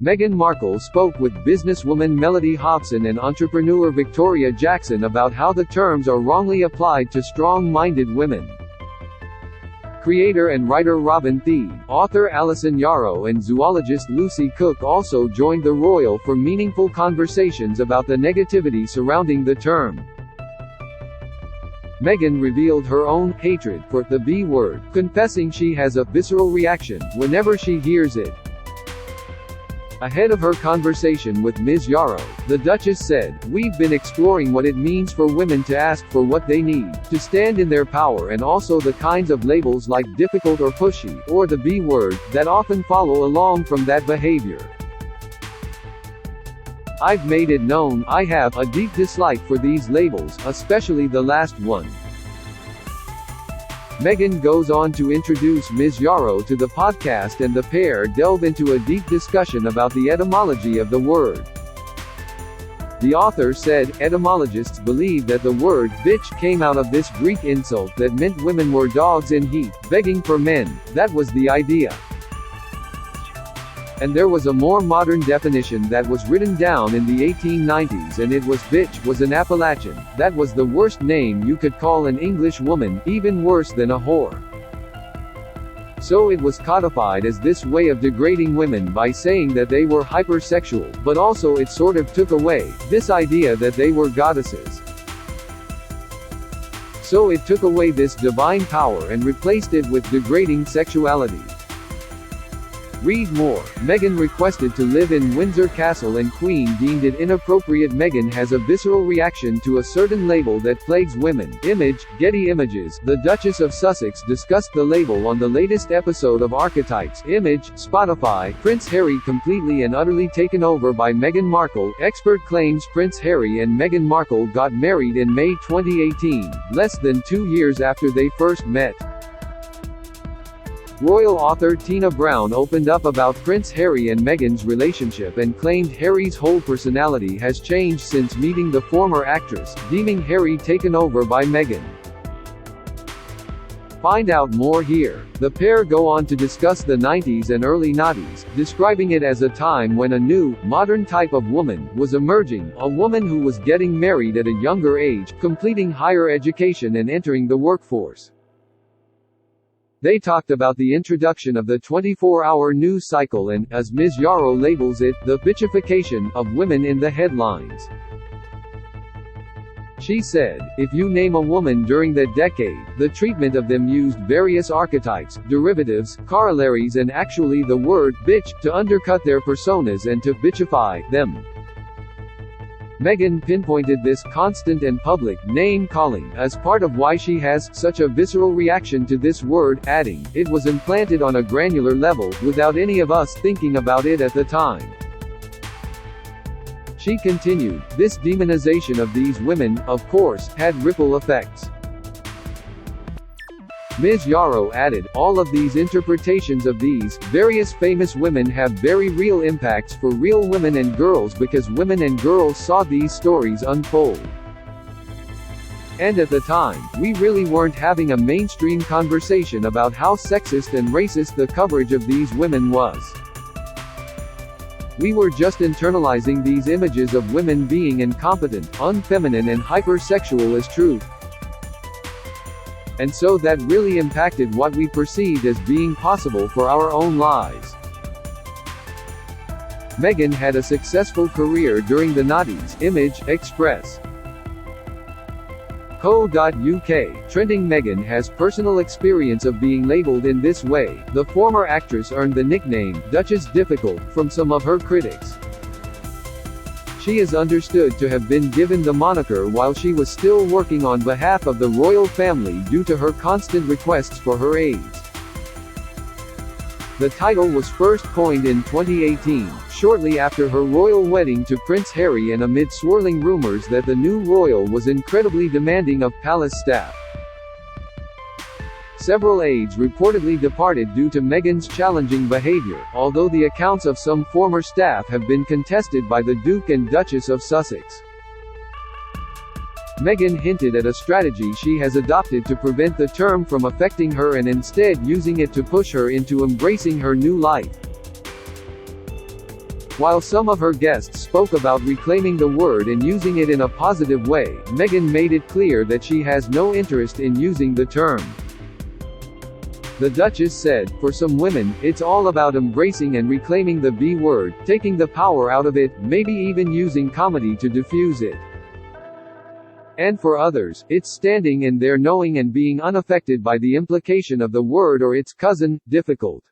Meghan Markle spoke with businesswoman Mellody Hobson and entrepreneur Victoria Jackson about how the terms are wrongly applied to strong-minded women. Creator and writer Robin Thede, author Allison Yarrow and zoologist Lucy Cooke also joined the royal for meaningful conversations about the negativity surrounding the term. Meghan revealed her own hatred for the B word, confessing she has a visceral reaction whenever she hears it. Ahead of her conversation with Ms Yarrow, the Duchess said, "We've been exploring what it means for women to ask for what they need, to stand in their power, and also the kinds of labels like difficult or pushy, or the B word, that often follow along from that behavior. I've made it known I have a deep dislike for these labels, especially the last one." Meghan goes on to introduce Ms Yarrow to the podcast, and the pair delve into a deep discussion about the etymology of the word. The author said, "Etymologists believe that the word bitch came out of this Greek insult that meant women were dogs in heat, begging for men. That was the idea. And there was a more modern definition that was written down in the 1890s, and it was bitch was an Appalachian. That was the worst name you could call an English woman, even worse than a whore. So it was codified as this way of degrading women by saying that they were hypersexual, but also it sort of took away this idea that they were goddesses. So it took away this divine power and replaced it with degrading sexuality." Read more. Meghan requested to live in Windsor Castle and Queen deemed it inappropriate. Meghan has a visceral reaction to a certain label that plagues women. Image, Getty Images. The Duchess of Sussex discussed the label on the latest episode of Archetypes. Image, Spotify. Prince Harry completely and utterly taken over by Meghan Markle. Expert claims Prince Harry and Meghan Markle got married in May 2018, less than 2 years after they first met. Royal author Tina Brown opened up about Prince Harry and Meghan's relationship and claimed Harry's whole personality has changed since meeting the former actress, deeming Harry taken over by Meghan. Find out more here. The pair go on to discuss the 90s and early noughties, describing it as a time when a new, modern type of woman was emerging, a woman who was getting married at a younger age, completing higher education and entering the workforce. They talked about the introduction of the 24-hour news cycle and, as Ms Yarrow labels it, the bitchification of women in the headlines. She said, "If you name a woman during that decade, the treatment of them used various archetypes, derivatives, corollaries and actually the word bitch to undercut their personas and to bitchify them." Meghan pinpointed this constant and public name-calling as part of why she has such a visceral reaction to this word, adding, "It was implanted on a granular level, without any of us thinking about it at the time." She continued, "This demonization of these women, of course, had ripple effects." Ms Yarrow added, "All of these interpretations of these various famous women have very real impacts for real women and girls because women and girls saw these stories unfold. And at the time, we really weren't having a mainstream conversation about how sexist and racist the coverage of these women was. We were just internalizing these images of women being incompetent, unfeminine and hypersexual as truth. And so that really impacted what we perceived as being possible for our own lives." Meghan had a successful career during the noughties. Image, Express. Co.uk. Trending. Meghan has personal experience of being labeled in this way. The former actress earned the nickname, Duchess Difficult, from some of her critics. She is understood to have been given the moniker while she was still working on behalf of the royal family due to her constant requests for her aides. The title was first coined in 2018, shortly after her royal wedding to Prince Harry and amid swirling rumors that the new royal was incredibly demanding of palace staff. Several aides reportedly departed due to Meghan's challenging behavior, although the accounts of some former staff have been contested by the Duke and Duchess of Sussex. Meghan hinted at a strategy she has adopted to prevent the term from affecting her and instead using it to push her into embracing her new life. While some of her guests spoke about reclaiming the word and using it in a positive way, Meghan made it clear that she has no interest in using the term. The Duchess said, "For some women, it's all about embracing and reclaiming the B word, taking the power out of it, maybe even using comedy to diffuse it. And for others, it's standing in there knowing and being unaffected by the implication of the word or its cousin, difficult."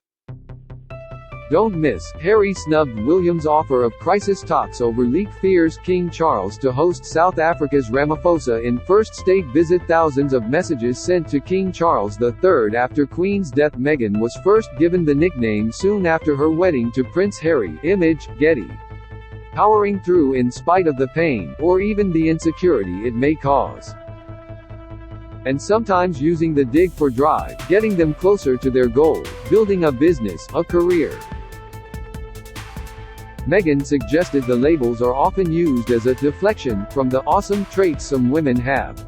Don't miss, Harry snubbed William's offer of crisis talks over leak fears King Charles to host South Africa's Ramaphosa in first state visit. Thousands of messages sent to King Charles III after Queen's death. Meghan was first given the nickname soon after her wedding to Prince Harry. Image, Getty. Powering through in spite of the pain, or even the insecurity it may cause. And sometimes using the dig for drive, getting them closer to their goal, building a business, a career. Meghan suggested the labels are often used as a deflection from the awesome traits some women have.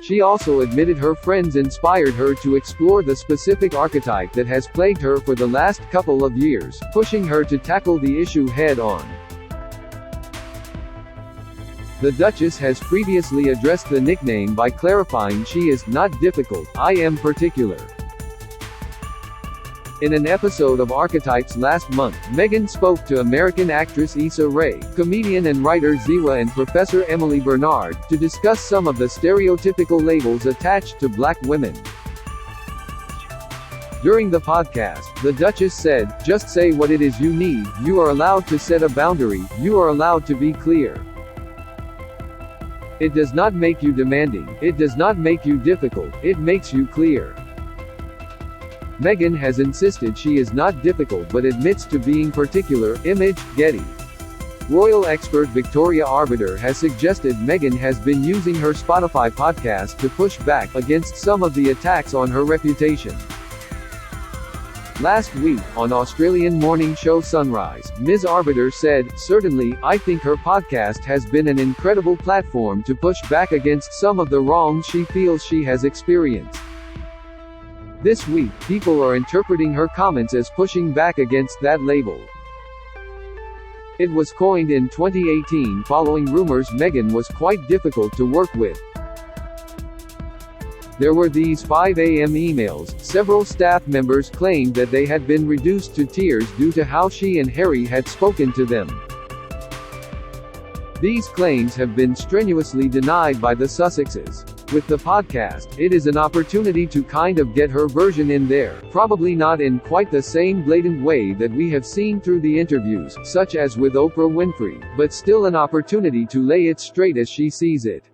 She also admitted her friends inspired her to explore the specific archetype that has plagued her for the last couple of years, pushing her to tackle the issue head-on. The Duchess has previously addressed the nickname by clarifying she is not difficult, I am particular. In an episode of Archetypes last month, Meghan spoke to American actress Issa Rae, comedian and writer Ziwa and Professor Emily Bernard, to discuss some of the stereotypical labels attached to black women. During the podcast, the Duchess said, "Just say what it is you need, you are allowed to set a boundary, you are allowed to be clear. It does not make you demanding, it does not make you difficult, it makes you clear." Meghan has insisted she is not difficult but admits to being particular. Image, Getty. Royal expert Victoria Arbiter has suggested Meghan has been using her Spotify podcast to push back against some of the attacks on her reputation. Last week, on Australian morning show Sunrise, Ms Arbiter said, "Certainly, I think her podcast has been an incredible platform to push back against some of the wrongs she feels she has experienced." This week, people are interpreting her comments as pushing back against that label. It was coined in 2018 following rumors Meghan was quite difficult to work with. There were these 5 a.m. emails. Several staff members claimed that they had been reduced to tears due to how she and Harry had spoken to them. These claims have been strenuously denied by the Sussexes. With the podcast, it is an opportunity to kind of get her version in there, probably not in quite the same blatant way that we have seen through the interviews, such as with Oprah Winfrey, but still an opportunity to lay it straight as she sees it.